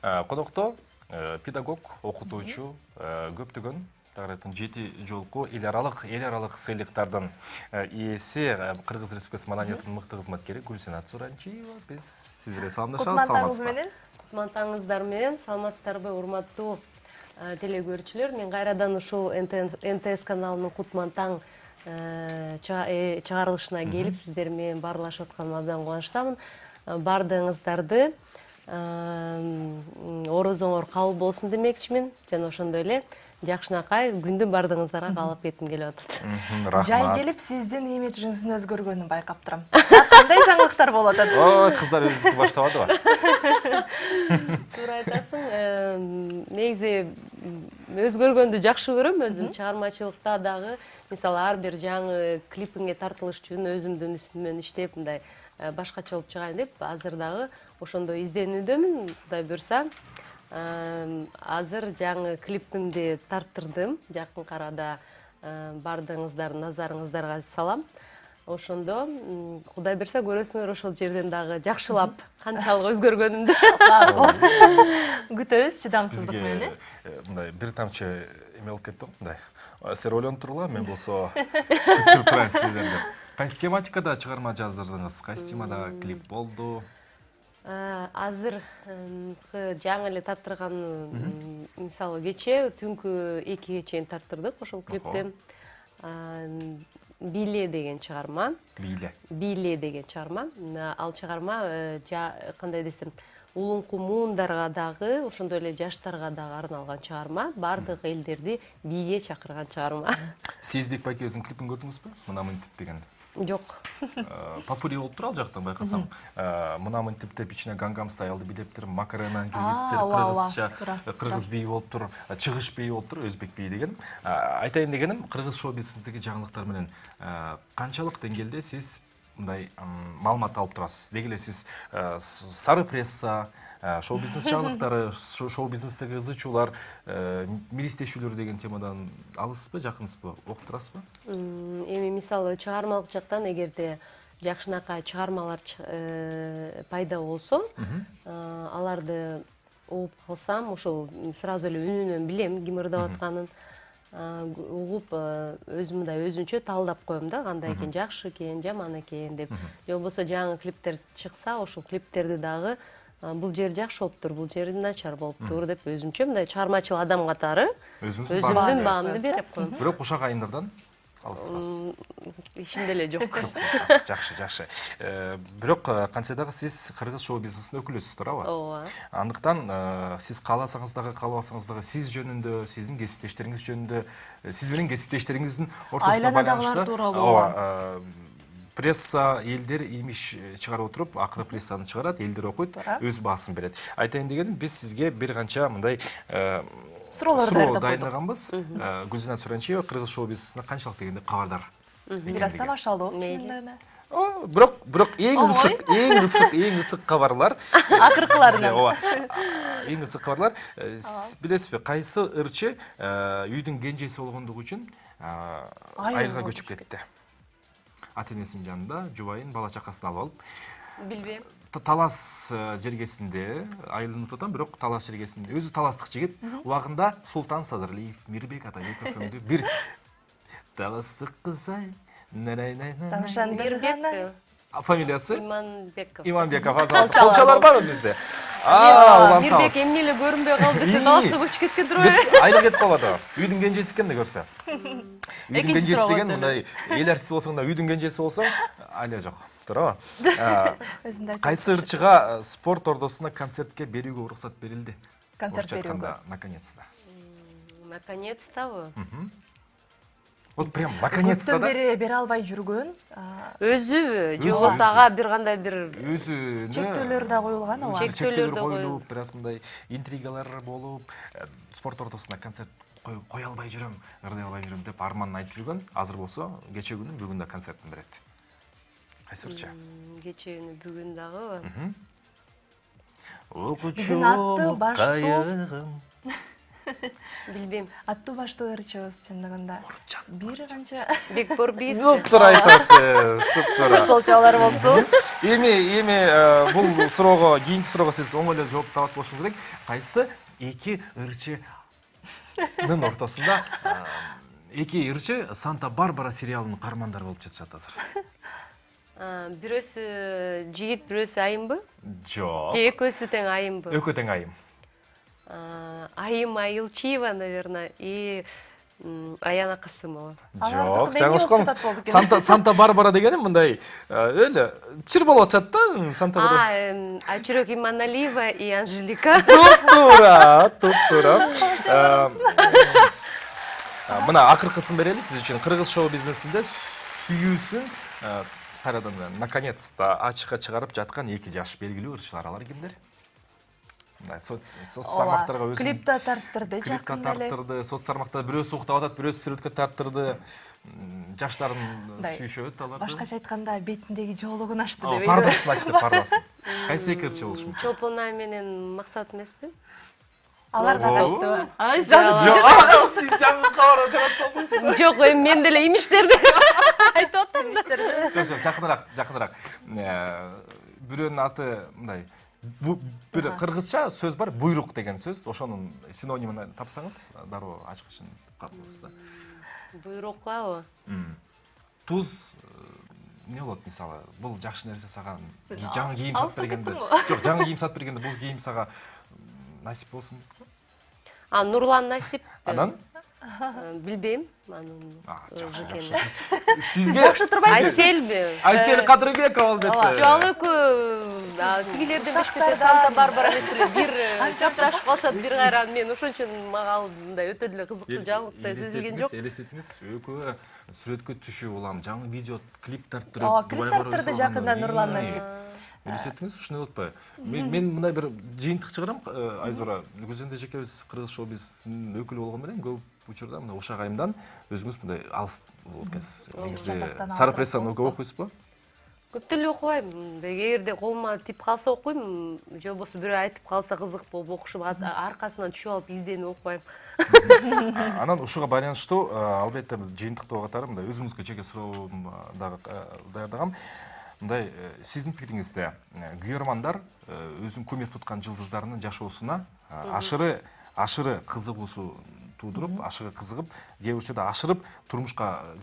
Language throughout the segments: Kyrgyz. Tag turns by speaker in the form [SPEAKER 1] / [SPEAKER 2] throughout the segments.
[SPEAKER 1] Конокто педагог, окутуучу, көптөгөн тағыратын 7 жолку эл аралык сыйлыктардан ээси Кыргыз Республикасы маданиятынын мыкты кызматкери Гүлсенат Суранчиева. Биз сиз менен саламдашабыз.
[SPEAKER 2] Кутмантаңыз менен саламатсыздарбы, урматтуу телекөрүүчүлөр. Мен кайрадан ушул НТС каналынын Кутмантаң чыгарылышына келип, сиздер менен баарлашып атканыма абдан кубанычтамын. Бардыгыңыздарды орозоңор кабыл болсун демекчимин. Жана ошондой эле жакшынакай күндү бардыгыңыздарга каалап кетким келип атат.
[SPEAKER 3] Жай келип сиздин имиджиңиздин өзгөргөнүн байкап турам. Кандай жаңылыктар болуп атат?
[SPEAKER 1] Ой, кыздар өзү баштабадыбы?
[SPEAKER 2] Туура айтасың. Негизи өзгөргөндү жакшы көрөм, өзүм чыгармачылыкта дагы. Мисалы, ар бир жаңы клипиңе тартылыш үчүн өзүмдүн үстүмөн иштеп, мындай башкача болуп чыгайын деп, азыр дагы ошондой изденүүдөмүн. Кудай буйрса, азыр жаңы клипимди тарттырдым. Жакын арада бардыгыңыздардын назарыңыздарга салам. Ошондо Кудай берсе көрөсүңөр, ошол жерден дагы жакшылап канчалык өзгөргөнүмдү.
[SPEAKER 3] Күтөбүз чыдамсыздык менен.
[SPEAKER 1] Мындай бир тамчы эме болуп кетти го, мындай. Сер ойлонуп тургула, мен болсо күтүп турайын сиздерди. Кайсы тематикада чыгарма жаздырдыңыз? Кайсы темада клип болду?
[SPEAKER 2] Азыр жаңы эле тарттырган, мисалы кече түнкү 2-ге чейин тарттырдык ошол клипти. Биле деген чыгарма. Биле деген чыгарма. Ал чыгарма кандай десем, улуңку муундарга дагы, ошондой эле жаштарга дагы арналган чыгарма. Бардык элдерди бийге чакырган чыгарма.
[SPEAKER 1] Сиз Бекбайкебиздин клипин көрдүңүзбү? Мынамын тип деген.
[SPEAKER 2] Жок.
[SPEAKER 1] Попури болуп тур ал жактан байкасам. Мынамын тип деп ичине Гангам Стайлды билеп тур, Макаренаны киргизип тур, кыргызча, кыргыз бии болуп тур, чыгыш бии болуп тур, өзбек бии деген. Айтайын дегеним, кыргыз шоу-бизнесиндеги жаңылыктар менен канчалык деңгээлде сиз мындай маалымат алып турасыз? Деги эле сиз сары пресса, шоу-бизнес жаңылыктары, шоу-бизнестеги ызычуулар, милистешүүлөр деген темадан алысызбы, жакынсызбы, окуп турасызбы?
[SPEAKER 2] Эми мисалы чыгармалык жактан эгерде жакшынакай чыгармалар пайда болсо, аларды угуп калсам, ошол сразу эле үнүнөн билем ким ырдап атканын. Угуп өзүм мындай өзүнчө талдап коем да, кандай экен, жакшы экен, жаман экен деп. Же болбосо жаңы клиптер чыкса, ошол клиптерди дагы бул жер жакшы болуптур, бул жери начар болуптур деп өзүмчө мындай чыгармачыл адам катары өзүмдүн баамды берип коем.
[SPEAKER 1] Бирок ушак айымдардан алыстырасыз.
[SPEAKER 2] Ишимде эле жок.
[SPEAKER 1] Жакшы. Бирок кантсе дагы сиз кыргыз шоу-бизнесинин өкүлүсүз, туурабы?
[SPEAKER 2] Ооба.
[SPEAKER 1] Андыктан сиз кааласаңыз дагы, каалабасаңыз дагы сиз жөнүндө, сиздин кесиптештериңиз жөнүндө, сиз менен кесиптештериңиздин ортосунда байланыштуу. Ооба. Пресса элдер имиш чыгарып отуруп, акыры прессаны чыгарат, элдер окуйт, өз баасын берет. Айтайын дегеним, биз сизге бир канча мындай суроо дайындаганбыз. Гүлсенат Суранчиева кыргыз шоу-бизнесине канчалык дегенде кабардар.
[SPEAKER 3] Бир аз тамашалуу болчу.
[SPEAKER 1] Бирок эң ысык кабарлар.
[SPEAKER 3] Акыркыларынан.
[SPEAKER 1] Ооба. Эң ысык кабарлар. Билесизби, кайсы ырчы үйдүн кенжеси болгондугу үчүн айылга көчүп кетти. Ата-энесинин жанында жубайын, бала чакасын алып алып.
[SPEAKER 2] Билбейм.
[SPEAKER 1] Талас жергесинде, айылын утатам, бирок талас жергесинде өзү таластык жигит, убагында Султан Садырлиев, Мирбек Атабековдун бир таластык кызай,
[SPEAKER 2] Мирбек.
[SPEAKER 1] Фамилиясы?
[SPEAKER 2] Иманбеков.
[SPEAKER 1] Иманбеков. Колчалар барбы бизде?
[SPEAKER 2] Мирбек эмне эле көрүнбөй калды десең, таласка көчүп кеткен турбайбы?
[SPEAKER 1] Айла кетип калбады. Үйдүн кенжеси экен да көрсө. Үйдүн кенжеси деген мындай эл артиси болсоң да, үйдүн кенжеси болсоң, айла жок. Туурабы? Кайсы ырчыга спорт ордосуна концертке берүүгө уруксат берилди?
[SPEAKER 3] Концерт берүүгө.
[SPEAKER 1] Наконец-то.
[SPEAKER 2] Наконец-то.
[SPEAKER 1] Вот прям наконец-то да.
[SPEAKER 3] Бере албай жүргөн.
[SPEAKER 2] Өзүбү, же болбосо ага бир кандай бир
[SPEAKER 1] өзүнө
[SPEAKER 3] чектөөлөр да коюлган, ооба.
[SPEAKER 1] Чектөөлөр коюлуп, бир аз мындай интригалар болуп, спорт ордосуна концерт кое албай жүрөм, ырдай албай жүрөм деп арманын айтып жүргөн. Азыр болсо кече күнү бүгүн да концертин берет. Кайсы ырчы?
[SPEAKER 2] Кече күнү бүгүн дагы.
[SPEAKER 1] Окучум кайыгым.
[SPEAKER 2] Билбейм.
[SPEAKER 3] Аттуу баштуу ырчыбыз чындыгында. Бир канча
[SPEAKER 2] Бекборбиев.
[SPEAKER 1] Туптура айтасыз, туптура.
[SPEAKER 3] болчолор болсун.
[SPEAKER 1] Эми бул суроого, кийинки суроого сиз оңой эле жооп табат болушуңуз керек. Кайсы эки ырчынын ортосунда эки ырчы Санта-Барбара сериалынын каармандары болуп жатышат азыр?
[SPEAKER 2] Бирөөсү жигит, бирөөсү айымбы?
[SPEAKER 1] Жок.
[SPEAKER 2] Же экөөсү тең айымбы?
[SPEAKER 1] Экөө тең айым.
[SPEAKER 2] Айым Айылчиева, наверное, и Аяна Касымова.
[SPEAKER 1] Жок, жаңылышкан. Санта-Барбара дегеним мындай эле чыр болуп атышат да, Санта-Барбара.
[SPEAKER 2] Айчүрөк Иманалиева и Анжелика.
[SPEAKER 1] Туптура. Мына акыркысын берели сиз үчүн. Кыргыз шоу бизнесинде сүйүүсүн кайрадан наконец-то ачыкка чыгарып жаткан эки жаш белгилүү ырчылар. Алар кимдер? Соц тармактарга өзүн
[SPEAKER 3] клипте тарттырды,
[SPEAKER 1] жакын эле. Соц тармактарда бирөөсү уктап атат, бирөөсү сүрөткө тарттырды. Жаштардын сүйүшөт алар.
[SPEAKER 3] Башкача айтканда бетиндеги жоолугун ачты деп.
[SPEAKER 1] Пардасын ачты, пардасын. Кайсы эки ырчы болушу мүмкүн?
[SPEAKER 2] Чолпон Ай менен Максат эмеспи?
[SPEAKER 3] Алар катыштыбы?
[SPEAKER 1] Сиз жаңы кабар жаратсаңыз.
[SPEAKER 2] Жок, мен деле имиштерди айтып атам.
[SPEAKER 1] Жок, жакыныраак. Бирөөнүн аты мындай бир кыргызча сөз бар, буйрук деген сөз. Ошонун синонимин тапсаңыз, дароо ачкычын кабылсыз да.
[SPEAKER 2] Буйрукабы?
[SPEAKER 1] Туз эмне болот мисалы? Бул жакшы нерсе сага жаңы кийим сатып бергенде. Жок, жаңы кийим сатып бергенде бул кийим сага насип болсун.
[SPEAKER 2] Нурлан Насип.
[SPEAKER 1] Анан?
[SPEAKER 2] Билбейм.
[SPEAKER 1] Сизге
[SPEAKER 3] жакшы турбайсыз.
[SPEAKER 2] Айселби?
[SPEAKER 1] Айсел Кадырбекова албетте.
[SPEAKER 2] Жок, экөө тигилерден бешпете Санта-Барбара эмес, бир чапчашып калышат бир кайра. Мен ошон үчүн мага мындай өтө деле кызыктуу жаңылыктай сезилген жок.
[SPEAKER 1] Элестетиңиз, экөө сүрөткө түшүп улам, жаңы видео, клип тарттырып,
[SPEAKER 3] клип тарттырды жакында Нурлан Насип.
[SPEAKER 1] Элестетиңиз, ушуну атпайбы? Мен мындай бир жыйынтык чыгарам, Айзора, Гүлзенде жекебиз Кыргыз шоу биздин өкүлү болгон менен көп учурда мына Ушак айымдан өзүңүз мындай алыс болуп кетесиз. Сары прессаны көп окуйсузбу?
[SPEAKER 2] Көп деле окубайм. Эгерде колума тип калса окуйм, же болбосо бирөө айтып калса кызык болуп окушуп аркасынан түшүп алып изденип окубайм.
[SPEAKER 1] Анан ушуга байланыштуу албетте жыйынтыктоо катары мындай өзүңүзгө жеке суроом дагы даярдагам. Мындай сиздин пикириңизде күйөрмандар өзүн кумир туткан жылдыздарынын жашоосуна ашыры кызыгуусу туудуруп, ашыгы кызыгып, кээ бир учурда ашырып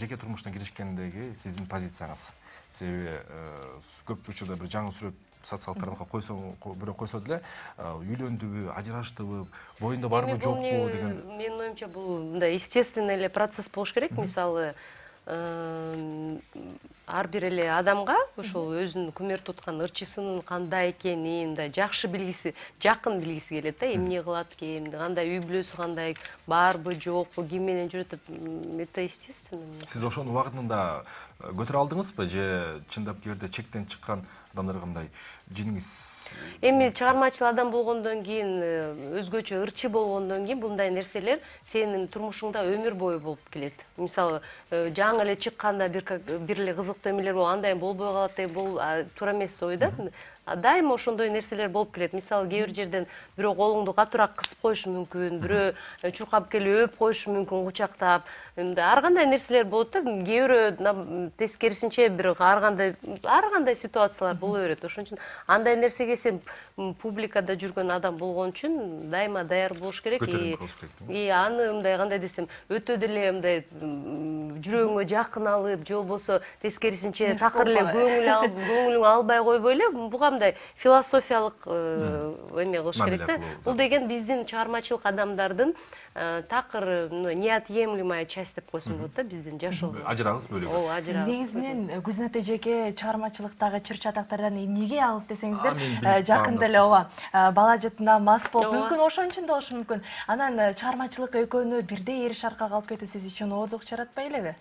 [SPEAKER 1] жеке турмушуна киришкендеги сиздин позицияңыз. Себеби көп учурда бир жаңы сүрөт социалдык тармакка бирөө койсо деле үйлөндүбү, ажыраштыбы, боюнда барбы жокпу деген.
[SPEAKER 2] Менин оюмча бул мындай естественный эле процесс болуш керек. Мисалы ар бир эле адамга ошол өзүнүн кумир туткан ырчысынын кандай экенин да жакшы билгиси, жакын билгиси келет да, эмне кылат экен, кандай үй бүлөсү кандай, барбы жокпу, ким менен жүрөт деп, это естественно.
[SPEAKER 1] Сиз ошону убагында көтөрө алдыңызбы же чындап келгенде чектен чыккан адамдарга мындай жиниңиз?
[SPEAKER 2] Эми чыгармачыл адам болгондон кийин, өзгөчө ырчы болгондон кийин мындай нерселер сенин турмушуңда өмүр бою болуп келет. Мисалы, жаңы эле чыкканда бир эле кызыктуу эмелер болуп, андай болбой калат деп, бул туура эмес ой да. Дайыма ошондой нерселер болуп келет. Мисалы, кээ бир жерден бирөө колуңду катуураак кысып коюшу мүмкүн, бирөө чуркап келип өп коюшу мүмкүн, кучактап. Ар кандай нерселер болот да. Кээ бирөө тескерисинче бир ар кандай ситуациялар боло берет. Ошон үчүн андай нерсеге сен публикада жүргөн адам болгон үчүн дайыма даяр болуш керек. И аны мындай кандай десем, өтө деле мындай жүрөгүңө жакын алып, же болбосо тескерисинче такыр эле көңүлүң албай койбой эле, буга мындай философиялык эме кылыш керек да. Бул деген биздин чыгармачылык адамдардын такыр неотъемлемая часть деп койсом болот да, биздин жашоо.
[SPEAKER 1] Ажырагыс бөлүгү.
[SPEAKER 2] Ажырагыс.
[SPEAKER 3] Негизинен Гүлзат эжеке чыгармачылыктагы чыр-чатактардан эмнеге алыс десеңиздер, жакында эле бала жытына мас болуп, мүмкүн ошон үчүн да болушу мүмкүн. Анан чыгармачылык экөөнү бирдей эриш аркага алып кетүү сиз үчүн оодук жаратпай элеби?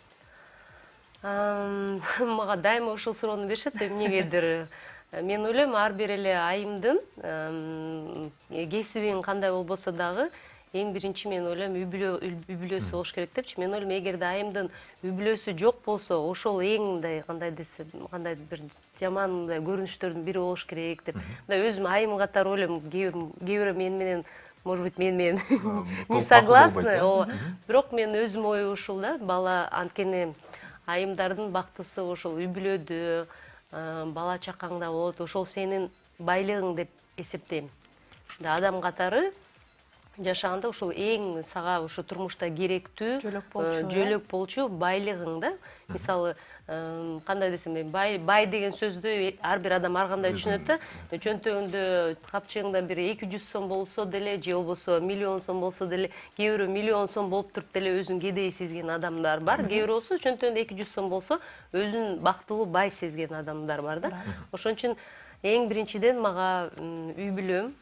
[SPEAKER 2] Мага дайыма ушул суроону беришет, эмнегедир. Мен ойлойм, ар бир эле айымдын кесибиң кандай болбосо дагы эң биринчи мен ойлойм үй бүлөсү болуш керек депчи. Мен ойлойм, эгерде айымдын үй бүлөсү жок болсо, ошол эң мындай кандай десем, кандай бир жаман мындай көрүнүштөрдүн бири болуш керек деп. Мындай өзүм айым катары ойлойм, кээ бирөө мен менен может быть, мен не согласны. Бирок мен өзүм ою ушул да, бала анткени айымдардын бактысы ошол үй бүлөдө, бала чакаңда болот, ошол сенин байлыгың деп эсептейм. Адам катары жашаганда ушул эң сага ушу турмушта керектүү жөлөк болчу байлыгың да. Мисалы, кандай десем, бай деген сөздү ар бир адам ар кандай түшүнөт да. Чөнтөгүндө капчыгыңда бир 200 сом болсо деле, же болбосо миллион сом болсо деле, кээ бирөө миллион сом болуп туруп деле өзүн кедей сезген адамдар бар. Кээ бирөө болсо чөнтөгүндө 200 сом болсо өзүн бактылуу бай сезген адамдар бар да. Ошон үчүн эң биринчиден мага үй бүлөм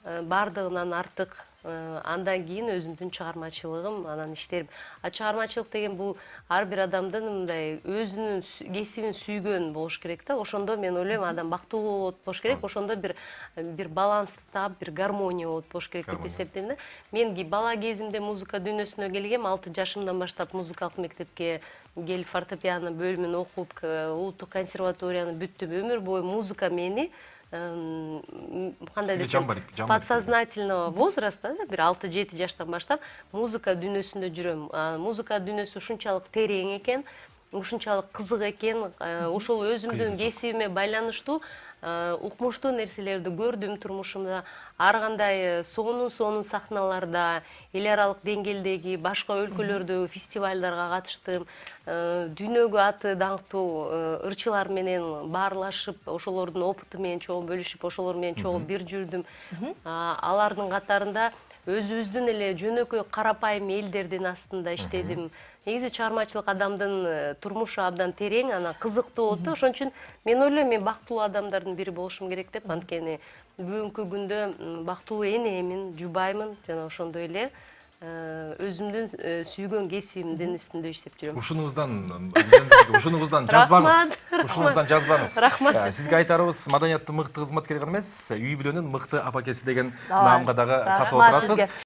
[SPEAKER 2] бардыгынан артык, андан кийин өзүмдүн чыгармачылыгым, анан иштерим. Чыгармачылык деген бул ар бир адамдын мындай өзүнүн кесибин сүйгөн болуш керек да. Ошондо мен ойлойм адам бактылуу болот болуш керек. Ошондо бир балансты таап, бир гармония болот болуш керек деп эсептейм да. Мен бала кезимде музыка дүйнөсүнө келгем, 6 жашымдан баштап музыкалык мектепке келип фортепиано бөлүмүн окуп, улуттук консерваторияны бүттүм. Өмүр бою музыка мени кандай десем, подсознательного возраста, бир 6-7 жаштан баштап музыка дүйнөсүндө жүрөм. Музыка дүйнөсү ушунчалык терең экен, ушунчалык кызык экен, ошол өзүмдүн кесибиме байланыштуу укмуштуу нерселерди көрдүм турмушумда. Ар кандай сонун сахналарда, эл аралык деңгээлдеги башка өлкөлөрдө фестивалдарга катыштым. Дүйнөгө аты даңктуу ырчылар менен баарлашып, ошолордун опыту менен чогуу бөлүшүп, ошолор менен чогуу бир жүрдүм. Алардын катарында өзүбүздүн эле жөнөкөй карапайым элдердин астында иштедим. Негизи чыгармачылык адамдын турмушу абдан терең, анан кызыктуу болот да. Ошон үчүн мен ойлойм, мен бактылуу адамдардын бири болушум керек деп, анткени бүгүнкү күндө бактылуу энемин, жубаймын, жана ошондой эле өзүмдүн сүйгөн кесибимдин үстүндө иштеп жүрөм.
[SPEAKER 1] Ушунуңуздан жазбаңыз.
[SPEAKER 2] Рахмат.
[SPEAKER 1] Сизге айтарыбыз, маданияттын мыкты кызматкери эмес, үй бүлөнүн мыкты апакеси деген наамга дагы катып отурасыз.